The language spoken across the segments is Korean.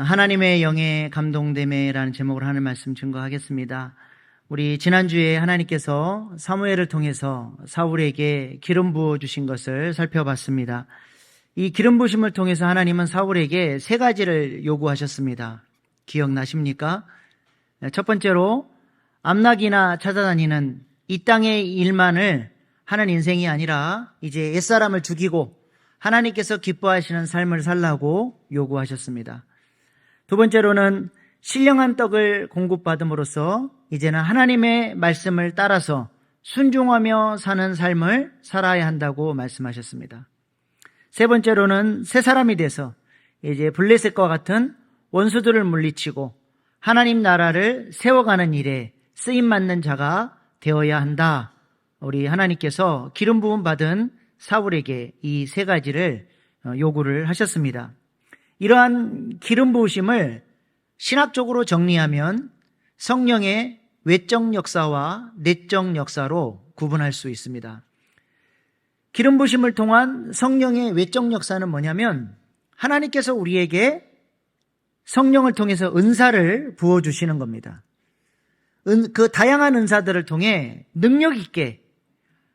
하나님의 영에 감동됨에라는 제목으로 하는 말씀 증거하겠습니다. 우리 지난주에 하나님께서 사무엘을 통해서 사울에게 기름 부어 주신 것을 살펴봤습니다. 이 기름 부심을 통해서 하나님은 사울에게 세 가지를 요구하셨습니다. 기억나십니까? 첫 번째로 암낙이나 찾아다니는 이 땅의 일만을 하는 인생이 아니라 이제 옛사람을 죽이고 하나님께서 기뻐하시는 삶을 살라고 요구하셨습니다. 두 번째로는 신령한 떡을 공급받음으로써 이제는 하나님의 말씀을 따라서 순종하며 사는 삶을 살아야 한다고 말씀하셨습니다. 세 번째로는 새 사람이 돼서 이제 블레셋과 같은 원수들을 물리치고 하나님 나라를 세워가는 일에 쓰임맞는 자가 되어야 한다. 우리 하나님께서 기름 부음 받은 사울에게 이 세 가지를 요구를 하셨습니다. 이러한 기름 부으심을 신학적으로 정리하면 성령의 외적 역사와 내적 역사로 구분할 수 있습니다. 기름 부으심을 통한 성령의 외적 역사는 뭐냐면 하나님께서 우리에게 성령을 통해서 은사를 부어주시는 겁니다. 그 다양한 은사들을 통해 능력 있게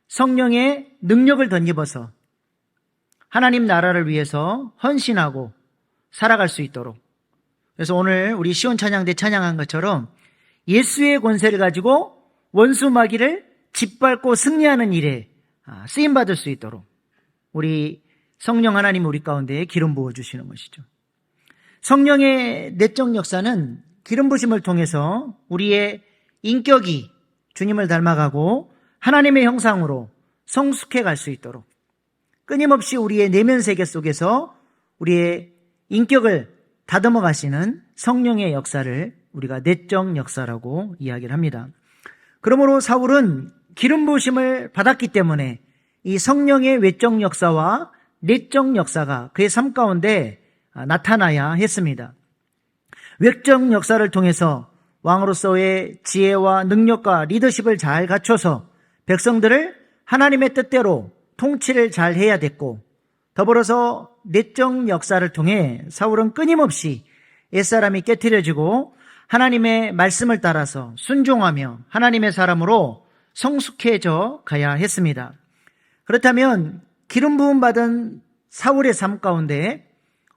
성령의 능력을 덧입어서 하나님 나라를 위해서 헌신하고 살아갈 수 있도록. 그래서 오늘 우리 시온 찬양대 찬양한 것처럼 예수의 권세를 가지고 원수 마귀를 짓밟고 승리하는 일에 쓰임받을 수 있도록 우리 성령 하나님 우리 가운데 기름 부어주시는 것이죠. 성령의 내적 역사는 기름 부심을 통해서 우리의 인격이 주님을 닮아가고 하나님의 형상으로 성숙해 갈 수 있도록 끊임없이 우리의 내면 세계 속에서 우리의 인격을 다듬어 가시는 성령의 역사를 우리가 내적 역사라고 이야기를 합니다. 그러므로 사울은 기름 부으심을 받았기 때문에 이 성령의 외적 역사와 내적 역사가 그의 삶 가운데 나타나야 했습니다. 외적 역사를 통해서 왕으로서의 지혜와 능력과 리더십을 잘 갖춰서 백성들을 하나님의 뜻대로 통치를 잘 해야 됐고, 더불어서 내적 역사를 통해 사울은 끊임없이 옛사람이 깨트려지고 하나님의 말씀을 따라서 순종하며 하나님의 사람으로 성숙해져 가야 했습니다. 그렇다면 기름 부음 받은 사울의 삶 가운데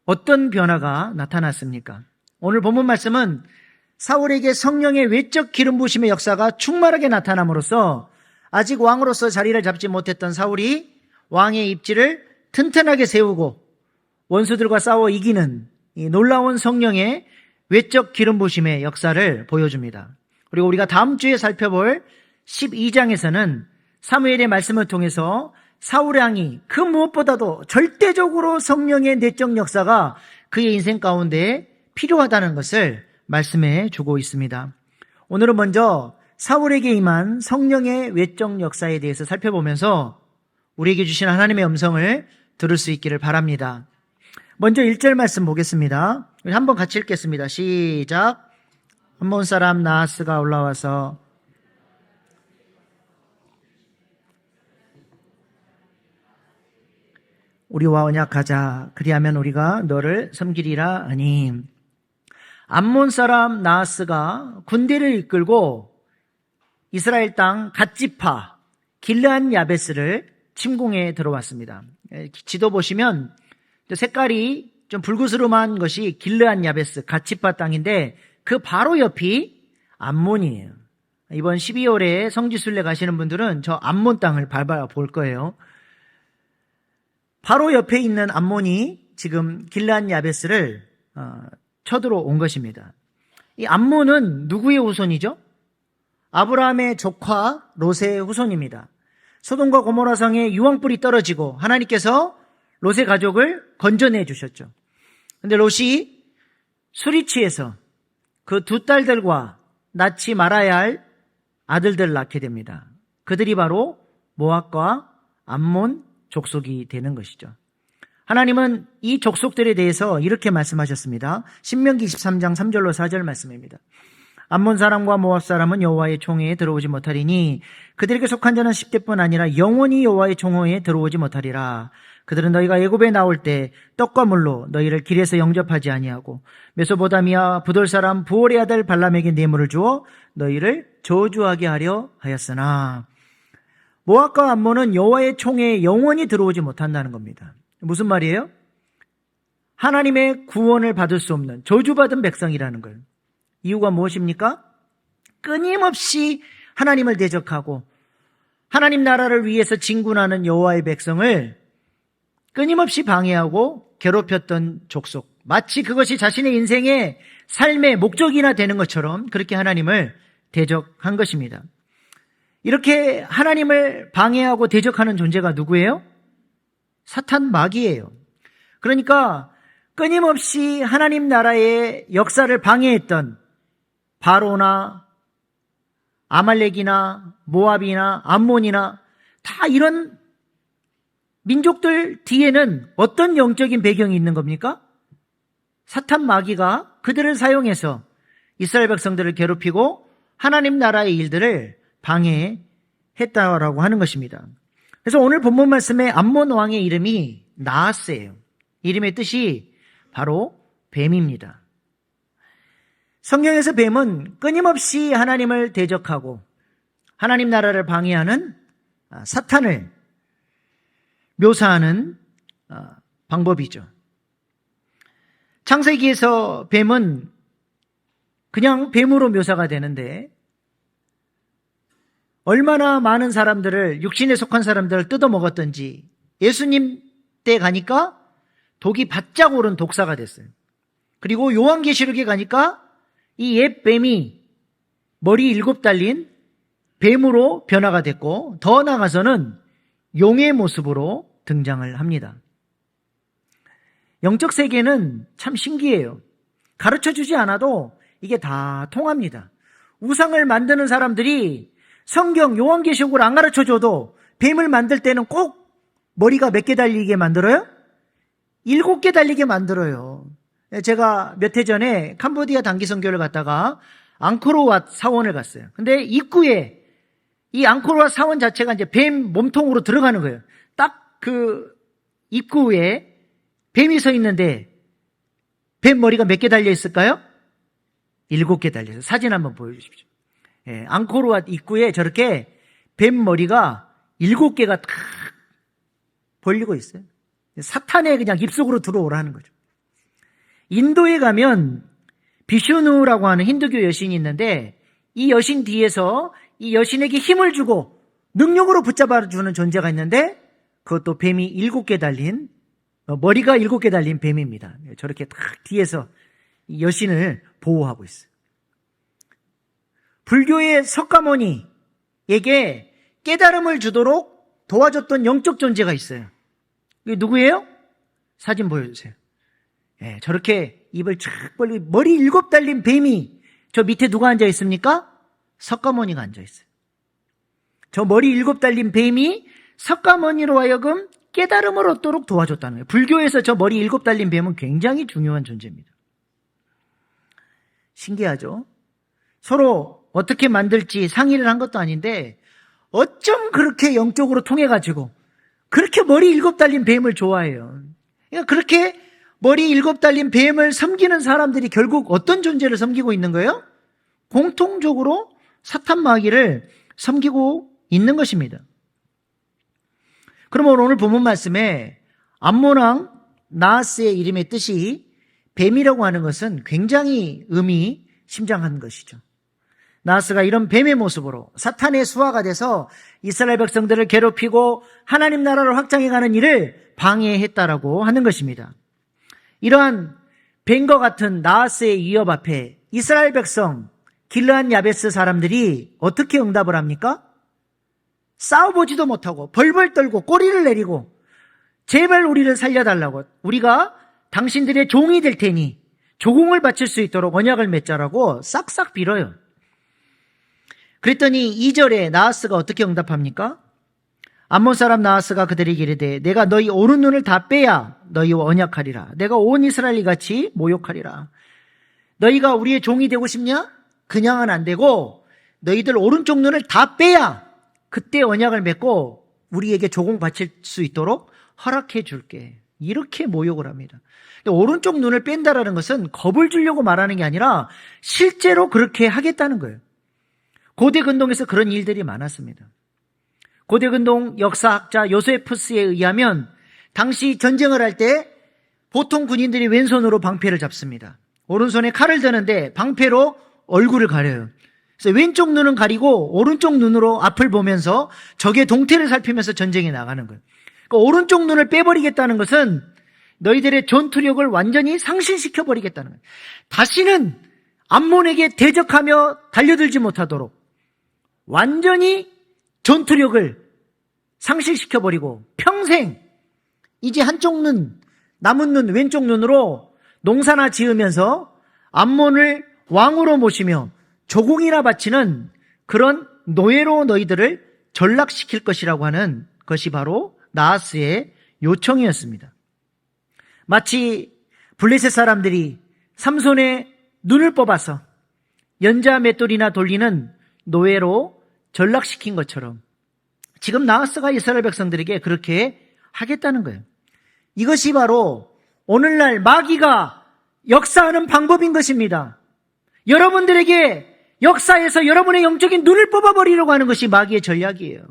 어떤 변화가 나타났습니까? 오늘 본문 말씀은 사울에게 성령의 외적 기름 부으심의 역사가 충만하게 나타남으로써 아직 왕으로서 자리를 잡지 못했던 사울이 왕의 입지를 튼튼하게 세우고 원수들과 싸워 이기는 이 놀라운 성령의 외적 기름 부으심의 역사를 보여줍니다. 그리고 우리가 다음 주에 살펴볼 12장에서는 사무엘의 말씀을 통해서 사울 왕이 그 무엇보다도 절대적으로 성령의 내적 역사가 그의 인생 가운데 필요하다는 것을 말씀해 주고 있습니다. 오늘은 먼저 사울에게 임한 성령의 외적 역사에 대해서 살펴보면서 우리에게 주신 하나님의 음성을 들을 수 있기를 바랍니다. 먼저 1절 말씀 보겠습니다. 우리 한번 같이 읽겠습니다. 시작. 암몬 사람 나하스가 올라와서 우리와 언약하자. 그리하면 우리가 너를 섬기리라 하니. 암몬 사람 나하스가 군대를 이끌고 이스라엘 땅 갓지파 길르앗 야베스를 침공해 들어왔습니다. 지도 보시면 색깔이 좀 붉으스름한 것이 길르앗 야베스 갓지파 땅인데 그 바로 옆이 암몬이에요. 이번 12월에 성지순례 가시는 분들은 저 암몬 땅을 밟아볼 거예요. 바로 옆에 있는 암몬이 지금 길르앗 야베스를 쳐들어온 것입니다. 이 암몬은 누구의 후손이죠? 아브라함의 조카 롯의 후손입니다. 소돔과 고모라 성에 유황불이 떨어지고 하나님께서 롯의 가족을 건져내 주셨죠. 그런데 롯이 술이 취해서 그 두 딸들과 낳지 말아야 할 아들들을 낳게 됩니다. 그들이 바로 모압과 암몬 족속이 되는 것이죠. 하나님은 이 족속들에 대해서 이렇게 말씀하셨습니다. 신명기 23장 3절로 4절 말씀입니다. 암몬 사람과 모압 사람은 여호와의 총회에 들어오지 못하리니 그들에게 속한 자는 10대뿐 아니라 영원히 여호와의 총회에 들어오지 못하리라. 그들은 너희가 애굽에 나올 때 떡과 물로 너희를 길에서 영접하지 아니하고 메소보다미아 부돌 사람 부올의 아들 발람에게 뇌물을 주어 너희를 저주하게 하려 하였으나 모압과 암몬은 여호와의 총회에 영원히 들어오지 못한다는 겁니다. 무슨 말이에요? 하나님의 구원을 받을 수 없는 저주받은 백성이라는 거예요. 이유가 무엇입니까? 끊임없이 하나님을 대적하고 하나님 나라를 위해서 진군하는 여호와의 백성을 끊임없이 방해하고 괴롭혔던 족속. 마치 그것이 자신의 인생의 삶의 목적이나 되는 것처럼 그렇게 하나님을 대적한 것입니다. 이렇게 하나님을 방해하고 대적하는 존재가 누구예요? 사탄 마귀예요. 그러니까 끊임없이 하나님 나라의 역사를 방해했던 바로나 아말렉이나 모압이나 암몬이나 다 이런 민족들 뒤에는 어떤 영적인 배경이 있는 겁니까? 사탄 마귀가 그들을 사용해서 이스라엘 백성들을 괴롭히고 하나님 나라의 일들을 방해했다라고 하는 것입니다. 그래서 오늘 본문 말씀에 암몬 왕의 이름이 나하스예요. 이름의 뜻이 바로 뱀입니다. 성경에서 뱀은 끊임없이 하나님을 대적하고 하나님 나라를 방해하는 사탄을 묘사하는 방법이죠. 창세기에서 뱀은 그냥 뱀으로 묘사가 되는데 얼마나 많은 사람들을, 육신에 속한 사람들을 뜯어먹었던지 예수님 때 가니까 독이 바짝 오른 독사가 됐어요. 그리고 요한계시록에 가니까 이 옛 뱀이 머리 7 달린 뱀으로 변화가 됐고 더 나아가서는 용의 모습으로 등장을 합니다. 영적 세계는 참 신기해요. 가르쳐주지 않아도 이게 다 통합니다. 우상을 만드는 사람들이 성경 요한계시록을 안 가르쳐줘도 뱀을 만들 때는 꼭 머리가 몇 개 달리게 만들어요? 7개 달리게 만들어요. 제가 몇 해 전에 캄보디아 단기 선교를 갔다가 앙코르왓 사원을 갔어요. 근데 입구에 이 앙코르왓 사원 자체가 이제 뱀 몸통으로 들어가는 거예요. 딱 그 입구에 뱀이 서 있는데 뱀 머리가 몇 개 달려 있을까요? 7개 달려 있어요. 사진 한번 보여주십시오. 예, 앙코르왓 입구에 저렇게 뱀 머리가 7개가 탁 벌리고 있어요. 사탄의 그냥 입속으로 들어오라는 거죠. 인도에 가면 비슈누라고 하는 힌두교 여신이 있는데 이 여신 뒤에서 이 여신에게 힘을 주고 능력으로 붙잡아주는 존재가 있는데 그것도 뱀이 7개 달린, 머리가 7개 달린 뱀입니다. 저렇게 딱 뒤에서 이 여신을 보호하고 있어요. 불교의 석가모니에게 깨달음을 주도록 도와줬던 영적 존재가 있어요. 이게 누구예요? 사진 보여주세요. 예, 저렇게 입을 쫙 벌리고 머리 7 달린 뱀이 저 밑에 누가 앉아 있습니까? 석가모니가 앉아 있어요. 저 머리 7 달린 뱀이 석가모니로 하여금 깨달음을 얻도록 도와줬다는 거예요. 불교에서 저 머리 7 달린 뱀은 굉장히 중요한 존재입니다. 신기하죠? 서로 어떻게 만들지 상의를 한 것도 아닌데 어쩜 그렇게 영적으로 통해가지고 그렇게 머리 7 달린 뱀을 좋아해요. 그러니까 그렇게 머리 7 달린 뱀을 섬기는 사람들이 결국 어떤 존재를 섬기고 있는 거예요? 공통적으로 사탄 마귀를 섬기고 있는 것입니다. 그러면 오늘 본문 말씀에 암몬 왕 나하스의 이름의 뜻이 뱀이라고 하는 것은 굉장히 의미심장한 것이죠. 나하스가 이런 뱀의 모습으로 사탄의 수하가 돼서 이스라엘 백성들을 괴롭히고 하나님 나라를 확장해가는 일을 방해했다라고 하는 것입니다. 이러한 뱀과 같은 나하스의 위협 앞에 이스라엘 백성 길르앗 야베스 사람들이 어떻게 응답을 합니까? 싸워보지도 못하고 벌벌 떨고 꼬리를 내리고 제발 우리를 살려달라고, 우리가 당신들의 종이 될 테니 조공을 바칠 수 있도록 언약을 맺자라고 싹싹 빌어요. 그랬더니 2절에 나하스가 어떻게 응답합니까? 암몬 사람 나하스가 그들에게 이르되 내가 너희 오른 눈을 다 빼야 너희와 언약하리라. 내가 온 이스라엘이 같이 모욕하리라. 너희가 우리의 종이 되고 싶냐? 그냥은 안 되고 너희들 오른쪽 눈을 다 빼야 그때 언약을 맺고 우리에게 조공 바칠 수 있도록 허락해 줄게. 이렇게 모욕을 합니다. 근데 오른쪽 눈을 뺀다라는 것은 겁을 주려고 말하는 게 아니라 실제로 그렇게 하겠다는 거예요. 고대 근동에서 그런 일들이 많았습니다. 고대 근동 역사학자 요세푸스에 의하면 당시 전쟁을 할 때 보통 군인들이 왼손으로 방패를 잡습니다. 오른손에 칼을 드는데 방패로 얼굴을 가려요. 그래서 왼쪽 눈은 가리고 오른쪽 눈으로 앞을 보면서 적의 동태를 살피면서 전쟁에 나가는 거예요. 그러니까 오른쪽 눈을 빼버리겠다는 것은 너희들의 전투력을 완전히 상실시켜버리겠다는 거예요. 다시는 암몬에게 대적하며 달려들지 못하도록 완전히 전투력을 상실시켜버리고 평생 이제 한쪽 눈, 남은 눈, 왼쪽 눈으로 농사나 지으면서 암몬을 왕으로 모시며 조공이나 바치는 그런 노예로 너희들을 전락시킬 것이라고 하는 것이 바로 나하스의 요청이었습니다. 마치 블레셋 사람들이 삼손의 눈을 뽑아서 연자 맷돌이나 돌리는 노예로 전락시킨 것처럼 지금 나하스가 이스라엘 백성들에게 그렇게 하겠다는 거예요. 이것이 바로 오늘날 마귀가 역사하는 방법인 것입니다. 여러분들에게 역사에서 여러분의 영적인 눈을 뽑아버리려고 하는 것이 마귀의 전략이에요.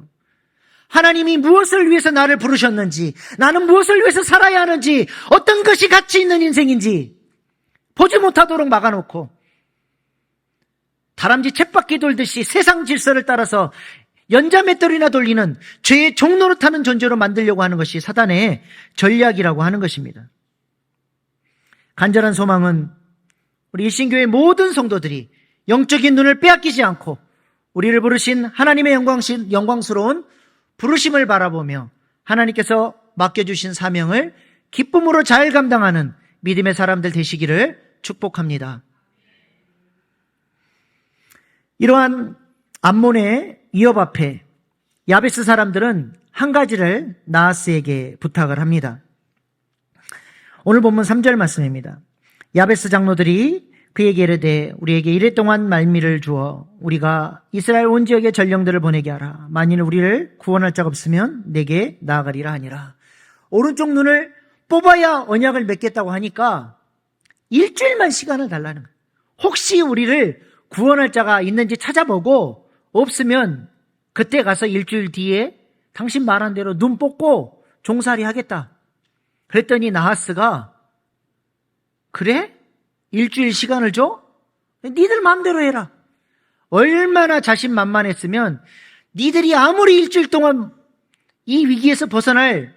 하나님이 무엇을 위해서 나를 부르셨는지, 나는 무엇을 위해서 살아야 하는지, 어떤 것이 가치 있는 인생인지 보지 못하도록 막아놓고 다람쥐 쳇바퀴 돌듯이 세상 질서를 따라서 연자맷돌이나 돌리는 죄의 종노릇하는 존재로 만들려고 하는 것이 사단의 전략이라고 하는 것입니다. 간절한 소망은 우리 일신교회 모든 성도들이 영적인 눈을 빼앗기지 않고 우리를 부르신 하나님의 영광스러운 부르심을 바라보며 하나님께서 맡겨주신 사명을 기쁨으로 잘 감당하는 믿음의 사람들 되시기를 축복합니다. 이러한 암몬의 위협 앞에 야베스 사람들은 한 가지를 나하스에게 부탁을 합니다. 오늘 본문 3절 말씀입니다. 야베스 장로들이 그에게 이르되 우리에게 이래 동안 말미를 주어 우리가 이스라엘 온 지역의 전령들을 보내게 하라. 만일 우리를 구원할 자가 없으면 내게 나아가리라 하니라. 오른쪽 눈을 뽑아야 언약을 맺겠다고 하니까 일주일만 시간을 달라는 거예요. 혹시 우리를 구원할 자가 있는지 찾아보고 없으면 그때 가서 일주일 뒤에 당신 말한 대로 눈 뽑고 종살이 하겠다. 그랬더니 나하스가 그래? 일주일 시간을 줘? 니들 마음대로 해라. 얼마나 자신만만했으면 니들이 아무리 일주일 동안 이 위기에서 벗어날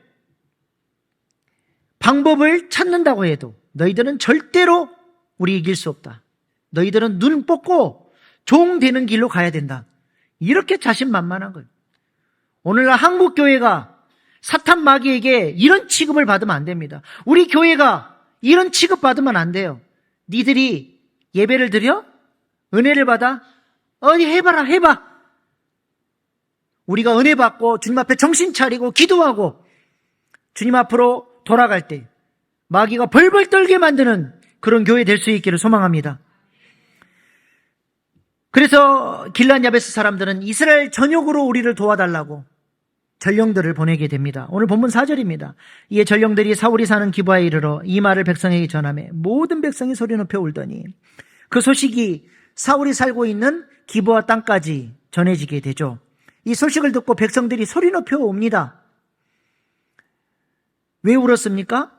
방법을 찾는다고 해도 너희들은 절대로 우리 이길 수 없다. 너희들은 눈 뽑고 종 되는 길로 가야 된다. 이렇게 자신만만한 거예요. 오늘날 한국 교회가 사탄 마귀에게 이런 취급을 받으면 안 됩니다. 우리 교회가 이런 취급 받으면 안 돼요. 니들이 예배를 드려? 은혜를 받아? 어디 해봐라, 해봐. 우리가 은혜 받고 주님 앞에 정신 차리고 기도하고 주님 앞으로 돌아갈 때 마귀가 벌벌 떨게 만드는 그런 교회 될 수 있기를 소망합니다. 그래서 길란 야베스 사람들은 이스라엘 전역으로 우리를 도와달라고 전령들을 보내게 됩니다. 오늘 본문 4절입니다. 이에 전령들이 사울이 사는 기브아에 이르러 이 말을 백성에게 전하매 모든 백성이 소리 높여 울더니 그 소식이 사울이 살고 있는 기브아 땅까지 전해지게 되죠. 이 소식을 듣고 백성들이 소리 높여 옵니다. 왜 울었습니까?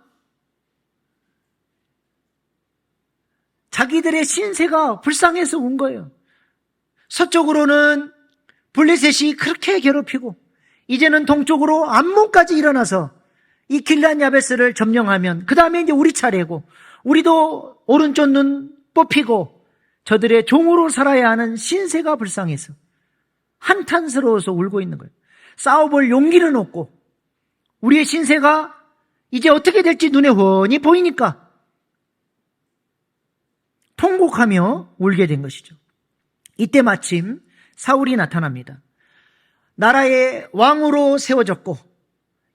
자기들의 신세가 불쌍해서 운 거예요. 서쪽으로는 블레셋이 그렇게 괴롭히고 이제는 동쪽으로 암몬까지 일어나서 이 길란 야베스를 점령하면 그 다음에 이제 우리 차례고 우리도 오른쪽 눈 뽑히고 저들의 종으로 살아야 하는 신세가 불쌍해서 한탄스러워서 울고 있는 거예요. 싸워볼 용기는 없고 우리의 신세가 이제 어떻게 될지 눈에 훤히 보이니까 통곡하며 울게 된 것이죠. 이때 마침 사울이 나타납니다. 나라의 왕으로 세워졌고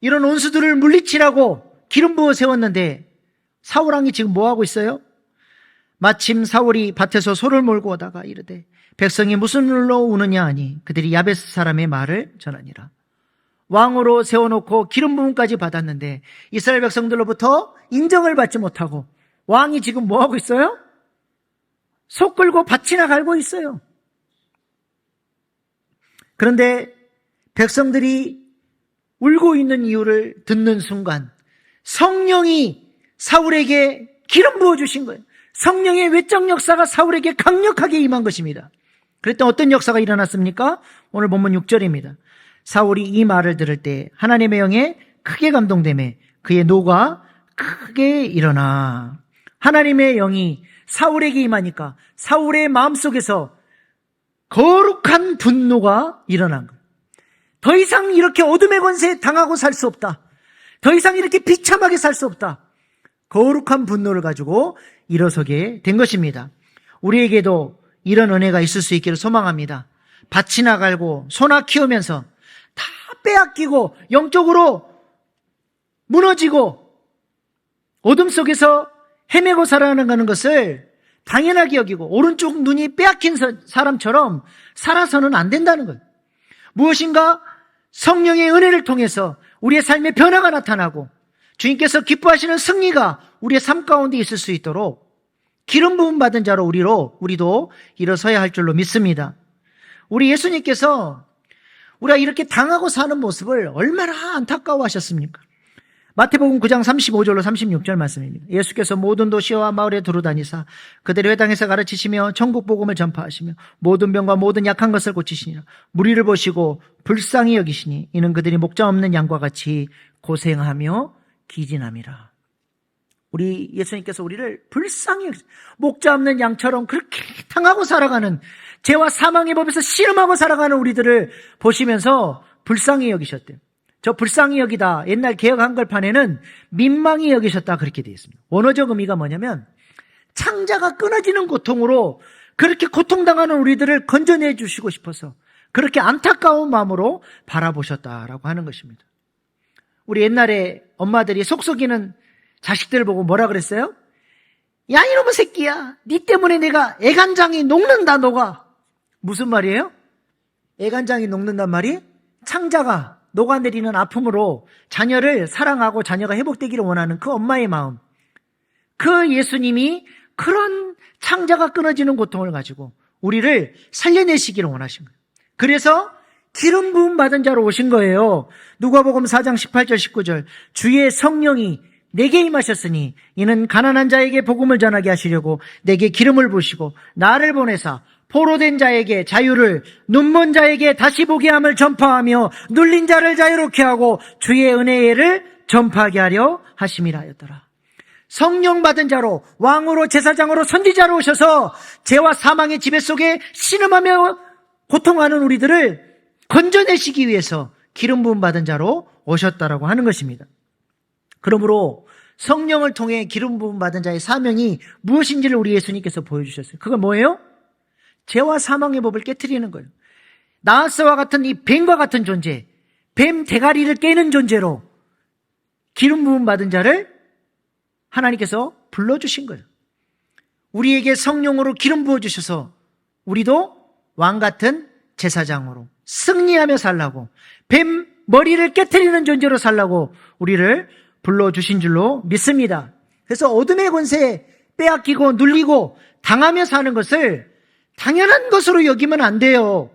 이런 원수들을 물리치라고 기름 부어 세웠는데 사울 왕이 지금 뭐 하고 있어요? 마침 사울이 밭에서 소를 몰고 오다가 이르되 백성이 무슨 일로 우느냐 하니 그들이 야베스 사람의 말을 전하니라. 왕으로 세워놓고 기름 부음까지 받았는데 이스라엘 백성들로부터 인정을 받지 못하고 왕이 지금 뭐하고 있어요? 속 끌고 밭이나 갈고 있어요. 그런데 백성들이 울고 있는 이유를 듣는 순간 성령이 사울에게 기름 부어주신 거예요. 성령의 외적 역사가 사울에게 강력하게 임한 것입니다. 그랬더니 어떤 역사가 일어났습니까? 오늘 본문 6절입니다. 사울이 이 말을 들을 때 하나님의 영에 크게 감동되매 그의 노가 크게 일어나. 하나님의 영이 사울에게 임하니까 사울의 마음속에서 거룩한 분노가 일어난 거예요. 더 이상 이렇게 어둠의 권세에 당하고 살 수 없다. 더 이상 이렇게 비참하게 살 수 없다. 거룩한 분노를 가지고 일어서게 된 것입니다. 우리에게도 이런 은혜가 있을 수 있기를 소망합니다. 밭이나 갈고 소나 키우면서 다 빼앗기고 영적으로 무너지고 어둠 속에서 헤매고 살아가는 것을 당연하게 여기고 오른쪽 눈이 빼앗긴 사람처럼 살아서는 안 된다는 거예요. 무엇인가 성령의 은혜를 통해서 우리의 삶에 변화가 나타나고 주님께서 기뻐하시는 승리가 우리의 삶 가운데 있을 수 있도록 기름 부음 받은 자로 우리도 일어서야 할 줄로 믿습니다. 우리 예수님께서 우리가 이렇게 당하고 사는 모습을 얼마나 안타까워하셨습니까? 마태복음 9장 35절로 36절 말씀입니다. 예수께서 모든 도시와 마을에 두루다니사 그들의 회당에서 가르치시며 천국 복음을 전파하시며 모든 병과 모든 약한 것을 고치시니라. 무리를 보시고 불쌍히 여기시니 이는 그들이 목자 없는 양과 같이 고생하며 기진함이라. 우리 예수님께서 우리를 불쌍히 목자 없는 양처럼 그렇게 당하고 살아가는 죄와 사망의 법에서 씨름하고 살아가는 우리들을 보시면서 불쌍히 여기셨대요. 저 불쌍히 여기다 옛날 개역 한글판에는 민망히 여기셨다 그렇게 되어 있습니다. 원어적 의미가 뭐냐면 창자가 끊어지는 고통으로 그렇게 고통당하는 우리들을 건져내 주시고 싶어서 그렇게 안타까운 마음으로 바라보셨다라고 하는 것입니다. 우리 옛날에 엄마들이 속속이는 자식들을 보고 뭐라 그랬어요? 야 이놈의 새끼야, 니 때문에 내가 애간장이 녹는다. 너가 무슨 말이에요? 애간장이 녹는단 말이 창자가 녹아내리는 아픔으로 자녀를 사랑하고 자녀가 회복되기를 원하는 그 엄마의 마음, 그 예수님이 그런 창자가 끊어지는 고통을 가지고 우리를 살려내시기를 원하신 거예요. 그래서 기름 부음 받은 자로 오신 거예요. 누가복음 4장 18절 19절 주의 성령이 내게 임하셨으니 이는 가난한 자에게 복음을 전하게 하시려고 내게 기름을 부으시고 나를 보내사 포로된 자에게 자유를, 눈먼 자에게 다시 보게 함을 전파하며 눌린 자를 자유롭게 하고 주의 은혜를 전파하게 하려 하심이라 하였더라. 성령 받은 자로 왕으로 제사장으로 선지자로 오셔서 죄와 사망의 지배 속에 신음하며 고통하는 우리들을 건져내시기 위해서 기름 부음 받은 자로 오셨다라고 하는 것입니다. 그러므로 성령을 통해 기름 부음 받은 자의 사명이 무엇인지를 우리 예수님께서 보여주셨어요. 그건 뭐예요? 죄와 사망의 법을 깨트리는 거예요. 나하스와 같은 이 뱀과 같은 존재, 뱀 대가리를 깨는 존재로 기름 부음 받은 자를 하나님께서 불러주신 거예요. 우리에게 성령으로 기름 부어주셔서 우리도 왕 같은 제사장으로 승리하며 살라고, 뱀 머리를 깨트리는 존재로 살라고 우리를 불러주신 줄로 믿습니다. 그래서 어둠의 권세에 빼앗기고 눌리고 당하며 사는 것을 당연한 것으로 여기면 안 돼요.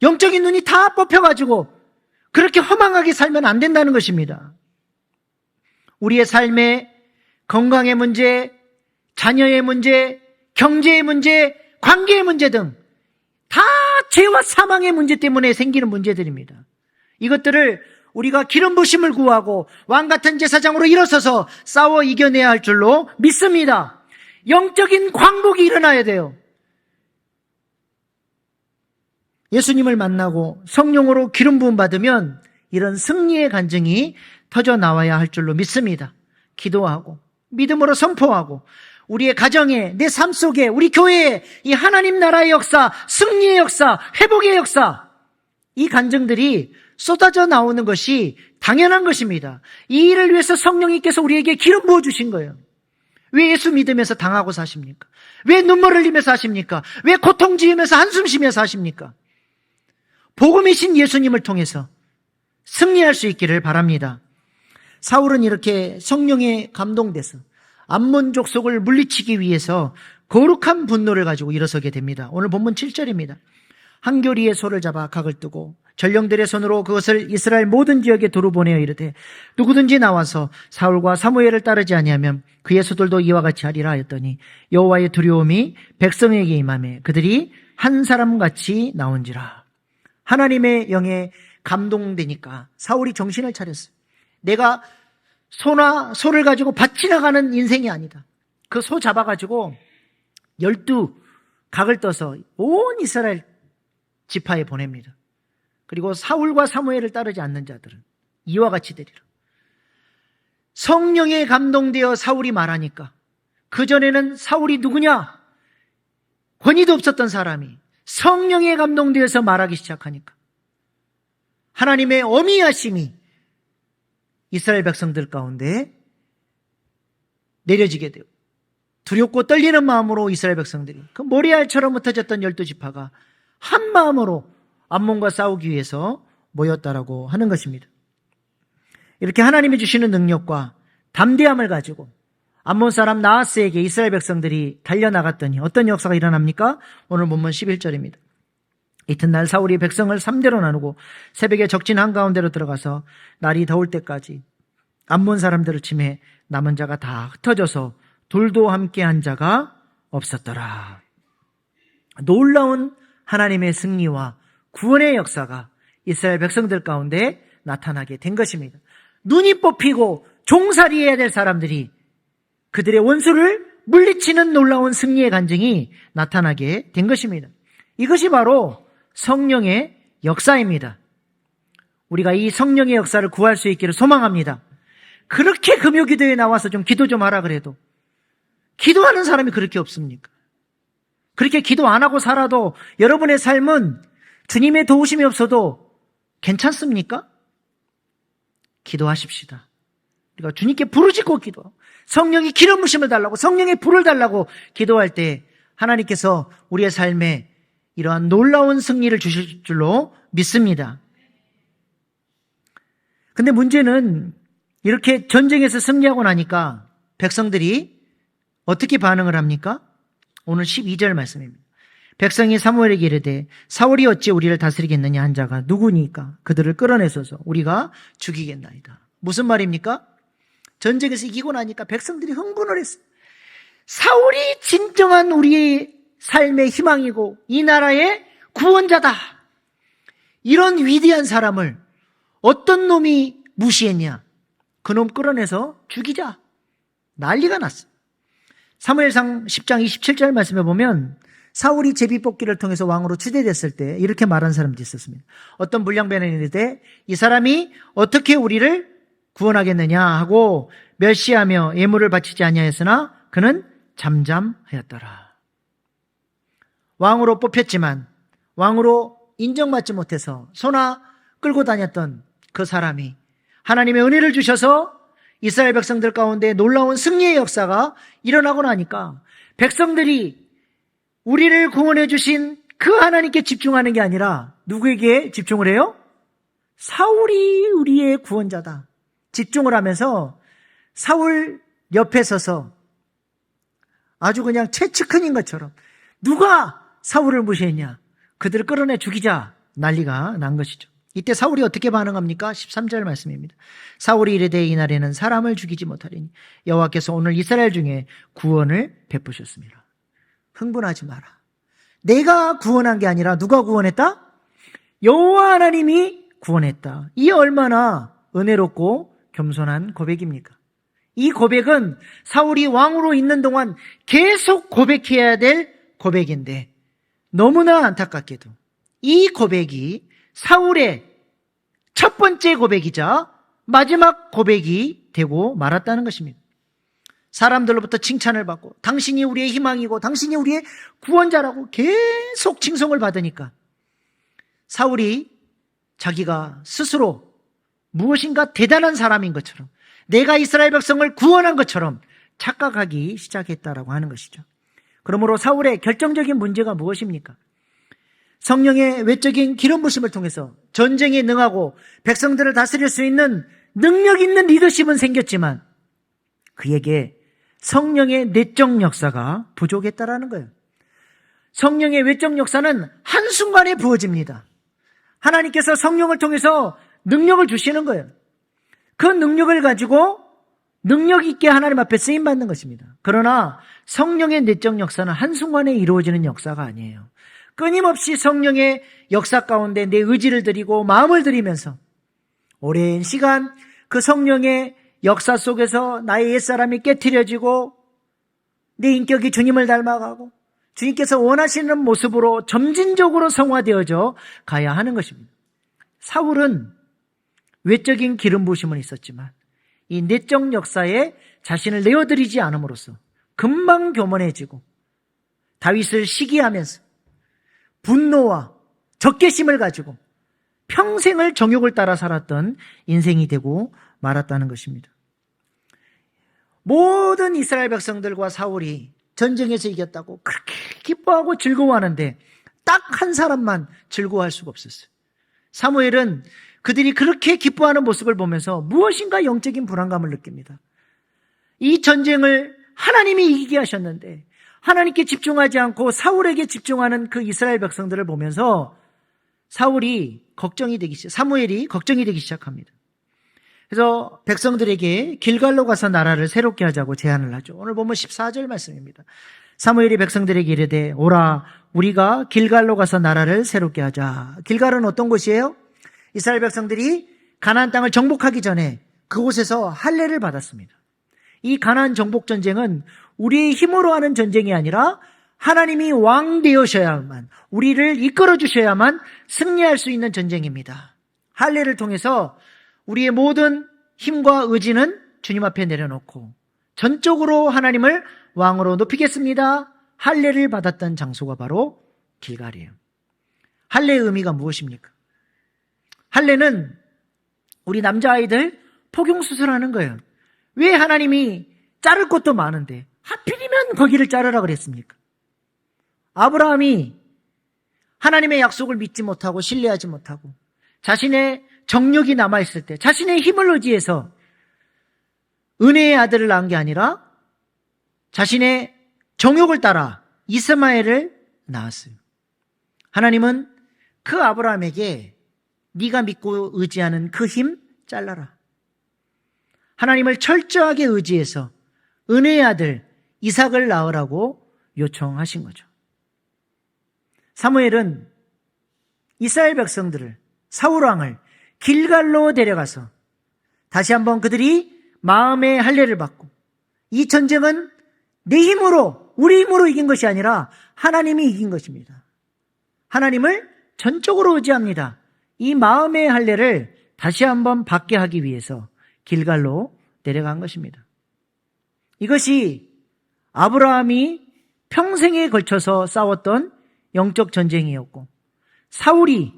영적인 눈이 다 뽑혀가지고 그렇게 허망하게 살면 안 된다는 것입니다. 우리의 삶에 건강의 문제, 자녀의 문제, 경제의 문제, 관계의 문제 등 다 죄와 사망의 문제 때문에 생기는 문제들입니다. 이것들을 우리가 기름 부심을 구하고 왕 같은 제사장으로 일어서서 싸워 이겨내야 할 줄로 믿습니다. 영적인 광복이 일어나야 돼요. 예수님을 만나고 성령으로 기름 부음 받으면 이런 승리의 간증이 터져 나와야 할 줄로 믿습니다. 기도하고 믿음으로 선포하고 우리의 가정에, 내 삶 속에, 우리 교회에 이 하나님 나라의 역사, 승리의 역사, 회복의 역사, 이 간증들이 쏟아져 나오는 것이 당연한 것입니다. 이 일을 위해서 성령님께서 우리에게 기름 부어주신 거예요. 왜 예수 믿으면서 당하고 사십니까? 왜 눈물 흘리면서 사십니까? 왜 고통 지으면서 한숨 쉬면서 사십니까? 복음이신 예수님을 통해서 승리할 수 있기를 바랍니다. 사울은 이렇게 성령에 감동돼서 암몬 족속을 물리치기 위해서 거룩한 분노를 가지고 일어서게 됩니다. 오늘 본문 7절입니다. 한 교리의 소를 잡아 각을 뜨고 전령들의 손으로 그것을 이스라엘 모든 지역에 두루 보내어 이르되 누구든지 나와서 사울과 사무엘을 따르지 아니하면 그의 소들도 이와 같이 하리라 하였더니 여호와의 두려움이 백성에게 임하매 그들이 한 사람같이 나온지라. 하나님의 영에 감동되니까 사울이 정신을 차렸어요. 내가 소를 가지고 밭이 나가는 인생이 아니다. 그 소 잡아가지고 12각을 떠서 온 이스라엘 지파에 보냅니다. 그리고 사울과 사무엘을 따르지 않는 자들은 이와 같이 되리라. 성령에 감동되어 사울이 말하니까, 그전에는 사울이 누구냐? 권위도 없었던 사람이 성령에 감동되어서 말하기 시작하니까 하나님의 어미하심이 이스라엘 백성들 가운데 내려지게 되고, 두렵고 떨리는 마음으로 이스라엘 백성들이 그 모리알처럼 흩어졌던 12지파가 한 마음으로 암몬과 싸우기 위해서 모였다라고 하는 것입니다. 이렇게 하나님이 주시는 능력과 담대함을 가지고 암몬 사람 나하스에게 이스라엘 백성들이 달려나갔더니 어떤 역사가 일어납니까? 오늘 본문 11절입니다. 이튿날 사울이 백성을 3대로 나누고 새벽에 적진 한가운데로 들어가서 날이 더울 때까지 암몬 사람들을 치매 남은 자가 다 흩어져서 둘도 함께 한 자가 없었더라. 놀라운 하나님의 승리와 구원의 역사가 이스라엘 백성들 가운데 나타나게 된 것입니다. 눈이 뽑히고 종살이해야 될 사람들이 그들의 원수를 물리치는 놀라운 승리의 간증이 나타나게 된 것입니다. 이것이 바로 성령의 역사입니다. 우리가 이 성령의 역사를 구할 수 있기를 소망합니다. 그렇게 금요기도에 나와서 좀 기도 좀 하라 그래도 기도하는 사람이 그렇게 없습니까? 그렇게 기도 안 하고 살아도 여러분의 삶은 주님의 도우심이 없어도 괜찮습니까? 기도하십시다. 우리가 주님께 부르짖고 기도, 성령이 기름 부심을 달라고, 성령의 불을 달라고 기도할 때 하나님께서 우리의 삶에 이러한 놀라운 승리를 주실 줄로 믿습니다. 근데 문제는 이렇게 전쟁에서 승리하고 나니까 백성들이 어떻게 반응을 합니까? 오늘 12절 말씀입니다. 백성이 사무엘에게 이르되 사울이 어찌 우리를 다스리겠느냐 한 자가 누구니까 그들을 끌어내소서 우리가 죽이겠나이다. 무슨 말입니까? 전쟁에서 이기고 나니까 백성들이 흥분을 했어요. 사울이 진정한 우리의 삶의 희망이고 이 나라의 구원자다. 이런 위대한 사람을 어떤 놈이 무시했냐? 그놈 끌어내서 죽이자. 난리가 났어요. 사무엘상 10장 27절 말씀에 보면 사울이 제비뽑기를 통해서 왕으로 추대됐을 때 이렇게 말한 사람도 있었습니다. 어떤 불량배는 이르되 이 사람이 어떻게 우리를 구원하겠느냐 하고 멸시하며 예물을 바치지 아니하였으나 그는 잠잠하였더라. 왕으로 뽑혔지만 왕으로 인정받지 못해서 소나 끌고 다녔던 그 사람이 하나님의 은혜를 주셔서 이스라엘 백성들 가운데 놀라운 승리의 역사가 일어나고 나니까 백성들이 우리를 구원해 주신 그 하나님께 집중하는 게 아니라 누구에게 집중을 해요? 사울이 우리의 구원자다. 집중을 하면서 사울 옆에 서서 아주 그냥 채츠큰인 것처럼 누가 사울을 무시했냐? 그들을 끌어내 죽이자. 난리가 난 것이죠. 이때 사울이 어떻게 반응합니까? 13절 말씀입니다. 사울이 이르되 이날에는 사람을 죽이지 못하리니 여호와께서 오늘 이스라엘 중에 구원을 베푸셨습니다. 흥분하지 마라. 내가 구원한 게 아니라 누가 구원했다? 여호와 하나님이 구원했다. 이 얼마나 은혜롭고 겸손한 고백입니까? 이 고백은 사울이 왕으로 있는 동안 계속 고백해야 될 고백인데 너무나 안타깝게도 이 고백이 사울의 첫 번째 고백이자 마지막 고백이 되고 말았다는 것입니다. 사람들로부터 칭찬을 받고 당신이 우리의 희망이고 당신이 우리의 구원자라고 계속 칭송을 받으니까 사울이 자기가 스스로 무엇인가 대단한 사람인 것처럼 내가 이스라엘 백성을 구원한 것처럼 착각하기 시작했다라고 하는 것이죠. 그러므로 사울의 결정적인 문제가 무엇입니까? 성령의 외적인 기름 부심을 통해서 전쟁에 능하고 백성들을 다스릴 수 있는 능력 있는 리더십은 생겼지만 그에게 성령의 내적 역사가 부족했다라는 거예요. 성령의 외적 역사는 한순간에 부어집니다. 하나님께서 성령을 통해서 능력을 주시는 거예요. 그 능력을 가지고 능력 있게 하나님 앞에 쓰임받는 것입니다. 그러나 성령의 내적 역사는 한순간에 이루어지는 역사가 아니에요. 끊임없이 성령의 역사 가운데 내 의지를 드리고 마음을 드리면서 오랜 시간 그 성령의 역사 속에서 나의 옛사람이 깨트려지고 내 인격이 주님을 닮아가고 주님께서 원하시는 모습으로 점진적으로 성화되어져 가야 하는 것입니다. 사울은 외적인 기름 부으심은 있었지만 이 내적 역사에 자신을 내어드리지 않음으로써 금방 교만해지고 다윗을 시기하면서 분노와 적개심을 가지고 평생을 정욕을 따라 살았던 인생이 되고 말았다는 것입니다. 모든 이스라엘 백성들과 사울이 전쟁에서 이겼다고 그렇게 기뻐하고 즐거워하는데 딱 한 사람만 즐거워할 수가 없었어요. 사무엘은 그들이 그렇게 기뻐하는 모습을 보면서 무엇인가 영적인 불안감을 느낍니다. 이 전쟁을 하나님이 이기게 하셨는데 하나님께 집중하지 않고 사울에게 집중하는 그 이스라엘 백성들을 보면서 사무엘이 걱정이 되기 시작합니다. 그래서 백성들에게 길갈로 가서 나라를 새롭게 하자고 제안을 하죠. 오늘 보면 14절 말씀입니다. 사무엘이 백성들에게 이르되 오라 우리가 길갈로 가서 나라를 새롭게 하자. 길갈은 어떤 곳이에요? 이스라엘 백성들이 가나안 땅을 정복하기 전에 그곳에서 할례를 받았습니다. 이 가나안 정복 전쟁은 우리의 힘으로 하는 전쟁이 아니라 하나님이 왕 되어셔야만, 우리를 이끌어 주셔야만 승리할 수 있는 전쟁입니다. 할례를 통해서 우리의 모든 힘과 의지는 주님 앞에 내려놓고 전적으로 하나님을 왕으로 높이겠습니다. 할례를 받았던 장소가 바로 길갈이에요. 할례의 의미가 무엇입니까? 할례는 우리 남자아이들 포경수술하는 거예요. 왜 하나님이 자를 것도 많은데 하필이면 거기를 자르라 그랬습니까? 아브라함이 하나님의 약속을 믿지 못하고 신뢰하지 못하고 자신의 정욕이 남아있을 때 자신의 힘을 의지해서 은혜의 아들을 낳은 게 아니라 자신의 정욕을 따라 이스마엘을 낳았어요. 하나님은 그 아브라함에게 네가 믿고 의지하는 그 힘 잘라라. 하나님을 철저하게 의지해서 은혜의 아들 이삭을 낳으라고 요청하신 거죠. 사무엘은 이스라엘 백성들을, 사울 왕을 길갈로 데려가서 다시 한번 그들이 마음의 할례를 받고 이 전쟁은 내 힘으로, 우리 힘으로 이긴 것이 아니라 하나님이 이긴 것입니다. 하나님을 전적으로 의지합니다. 이 마음의 할례를 다시 한번 받게 하기 위해서 길갈로 내려간 것입니다. 이것이 아브라함이 평생에 걸쳐서 싸웠던 영적 전쟁이었고 사울이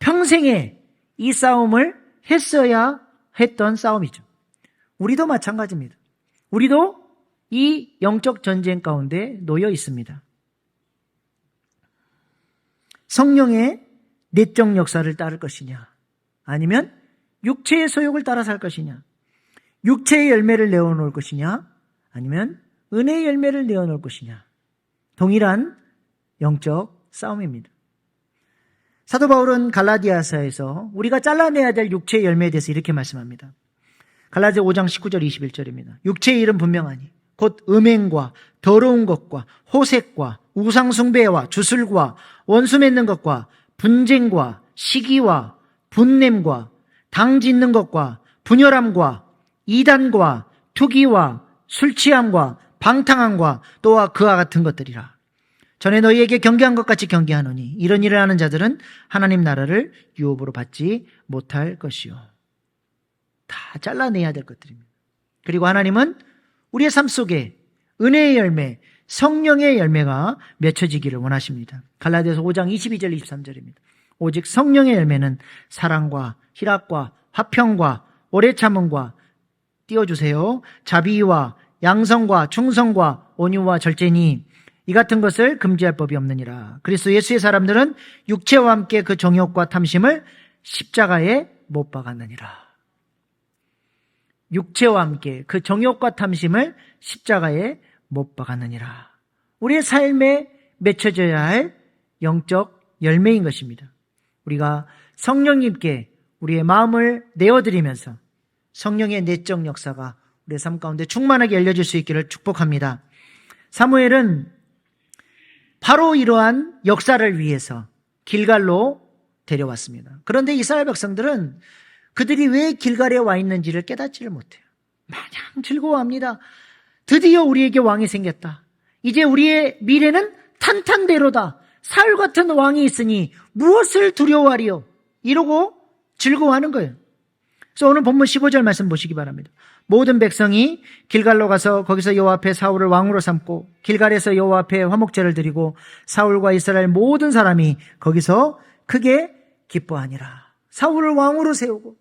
평생에 이 싸움을 했어야 했던 싸움이죠. 우리도 마찬가지입니다. 우리도 이 영적 전쟁 가운데 놓여 있습니다. 성령의 내적 역사를 따를 것이냐, 아니면 육체의 소욕을 따라 살 것이냐, 육체의 열매를 내어놓을 것이냐, 아니면 은혜의 열매를 내어놓을 것이냐, 동일한 영적 싸움입니다. 사도 바울은 갈라디아서에서 우리가 잘라내야 될 육체의 열매에 대해서 이렇게 말씀합니다. 갈라디아 5장 19절 21절입니다. 육체의 일은 분명하니 곧 음행과 더러운 것과 호색과 우상숭배와 주술과 원수 맺는 것과 분쟁과 시기와 분냄과 당 짓는 것과 분열함과 이단과 투기와 술취함과 방탕함과 또한 그와 같은 것들이라. 전에 너희에게 경계한 것 같이 경계하노니 이런 일을 하는 자들은 하나님 나라를 유업으로 받지 못할 것이요. 다 잘라내야 될 것들입니다. 그리고 하나님은 우리의 삶 속에 은혜의 열매, 성령의 열매가 맺혀지기를 원하십니다. 갈라디아서 5장 22절 23절입니다. 오직 성령의 열매는 사랑과 희락과 화평과 오래 참음과 띄워주세요. 자비와 양성과 충성과 온유와 절제니 이 같은 것을 금지할 법이 없느니라. 그리스도 예수의 사람들은 육체와 함께 그 정욕과 탐심을 십자가에 못 박았느니라. 육체와 함께 그 정욕과 탐심을 십자가에 못 박았느니라. 우리의 삶에 맺혀져야 할 영적 열매인 것입니다. 우리가 성령님께 우리의 마음을 내어드리면서 성령의 내적 역사가 우리의 삶 가운데 충만하게 열려질 수 있기를 축복합니다. 사무엘은 바로 이러한 역사를 위해서 길갈로 데려왔습니다. 그런데 이스라엘 백성들은 그들이 왜 길갈에 와 있는지를 깨닫지를 못해요. 마냥 즐거워합니다. 드디어 우리에게 왕이 생겼다. 이제 우리의 미래는 탄탄대로다. 사울 같은 왕이 있으니 무엇을 두려워하리요? 이러고 즐거워하는 거예요. 그래서 오늘 본문 15절 말씀 보시기 바랍니다. 모든 백성이 길갈로 가서 거기서 여호와 앞에 사울을 왕으로 삼고 길갈에서 여호와 앞에 화목제를 드리고 사울과 이스라엘 모든 사람이 거기서 크게 기뻐하니라. 사울을 왕으로 세우고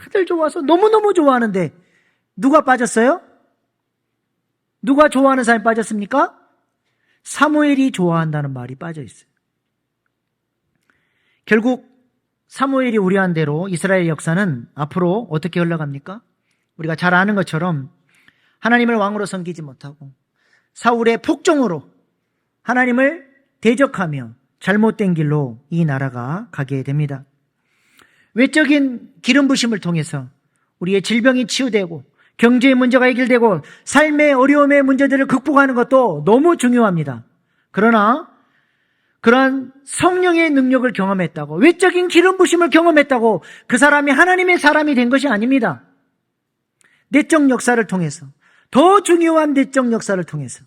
다들 좋아서 너무너무 좋아하는데 누가 빠졌어요? 누가 좋아하는 사람이 빠졌습니까? 사무엘이 좋아한다는 말이 빠져 있어요. 결국 사무엘이 우려한 대로 이스라엘 역사는 앞으로 어떻게 흘러갑니까? 우리가 잘 아는 것처럼 하나님을 왕으로 섬기지 못하고 사울의 폭정으로 하나님을 대적하며 잘못된 길로 이 나라가 가게 됩니다. 외적인 기름 부심을 통해서 우리의 질병이 치유되고 경제의 문제가 해결되고 삶의 어려움의 문제들을 극복하는 것도 너무 중요합니다. 그러나 그러한 성령의 능력을 경험했다고, 외적인 기름 부심을 경험했다고 그 사람이 하나님의 사람이 된 것이 아닙니다. 내적 역사를 통해서, 더 중요한 내적 역사를 통해서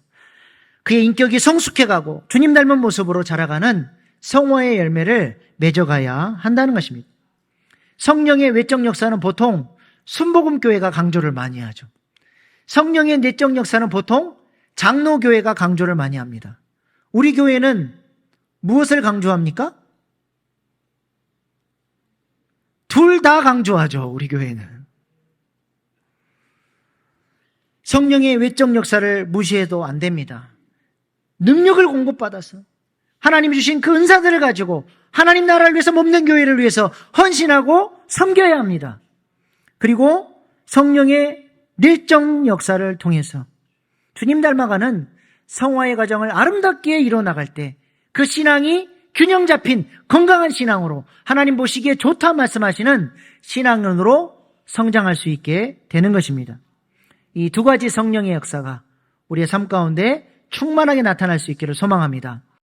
그의 인격이 성숙해가고 주님 닮은 모습으로 자라가는 성화의 열매를 맺어가야 한다는 것입니다. 성령의 외적 역사는 보통 순복음교회가 강조를 많이 하죠. 성령의 내적 역사는 보통 장로교회가 강조를 많이 합니다. 우리 교회는 무엇을 강조합니까? 둘 다 강조하죠. 우리 교회는. 성령의 외적 역사를 무시해도 안 됩니다. 능력을 공급받아서 하나님이 주신 그 은사들을 가지고 하나님 나라를 위해서 몸된 교회를 위해서 헌신하고 섬겨야 합니다. 그리고 성령의 내적 역사를 통해서 주님 닮아가는 성화의 과정을 아름답게 이뤄나갈 때 그 신앙이 균형 잡힌 건강한 신앙으로 하나님 보시기에 좋다 말씀하시는 신앙론으로 성장할 수 있게 되는 것입니다. 이 두 가지 성령의 역사가 우리의 삶 가운데 충만하게 나타날 수 있기를 소망합니다.